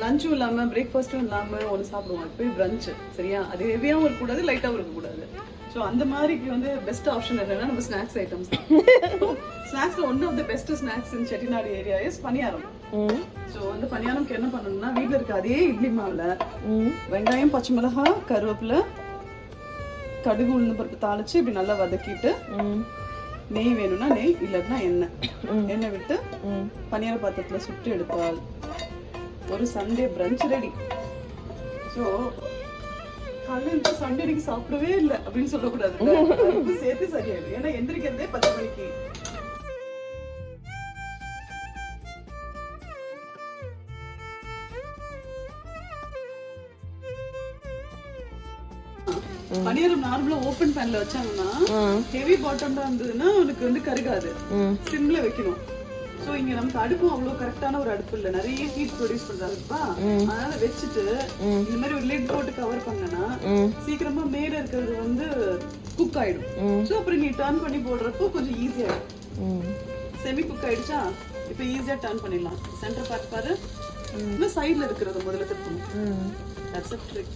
லஞ்சும் இல்லாம பிரேக்ஃபாஸ்ட்டும் இல்லாம ஒன்று சாப்பிடுவோம். இப்போ பிரஞ்ச் சரியா, அது ஹெவியாகவும் இருக்கக்கூடாது, லைட்டாகவும் இருக்கக்கூடாது. ஸோ அந்த மாதிரிக்கு வந்து பெஸ்ட் ஆப்ஷன் என்னன்னா நம்ம ஸ்நாக்ஸ் ஐட்டம்ஸ். ஸ்நாக்ஸ்ல one of the best snacks in Chettinad area is paniyaram. So வந்து பணியாரம்க்கு என்ன பண்ணணும்னா வீட்டில் இருக்க அதே இட்லி மாவுல வெங்காயம், பச்சை மிளகாய், கருவேப்பிலை, கடுகு, உளுந்து பருப்பு தாளிச்சு இப்படி நல்லா வதக்கிட்டு நெய் வேணும்னா நெய், இல்லைன்னா எண்ணெய் விட்டு பனியார பாத்திரத்துல சுட்டு எடுத்தால் ஒரு சண்டே பிரஞ்ச் ரெடி. ஸோ காலையில சண்டே அன்னைக்கு சாப்பிடவே இல்லை அப்படின்னு சொல்லக்கூடாது, சேர்த்து சரியாயிடும். ஏன்னா எந்திரிக்கிறதே 10 மணிக்கு. பனியாரம் நார்மலா ஓபன் பேன்ல வச்சாங்கன்னா ஹெவி பாட்டம்ல இருந்ததுன்னா உனக்கு வந்து கருகாது, சிம்ல வைக்கணும். சோ இங்க நமக்கு அடுப்பும் அவ்வளவு கரெக்டான ஒரு அடுப்பு இல்ல, நிறைய ஹீட் ப்ரொடியூஸ் பண்றாங்கப்பா. அதனால வச்சுட்டு இந்த மாதிரி ஒரு லிட் போட்டு கவர் பண்ணனா சீக்கிரமா மேல இருக்கிறது வந்து குக் ஆயிடும். சோ அப்புறம் நீ டர்ன் பண்ணி போடுறப்போ கொஞ்சம் ஈஸியா ஆயிடும். செமி குக் ஆயிடுச்சா, இப்ப ஈஸியா டர்ன் பண்ணிடலாம். சென்டர் பார்ட் பாரு, இன்னும் சைடுல இருக்கிறது முதல்ல திருப்பணும். That's it.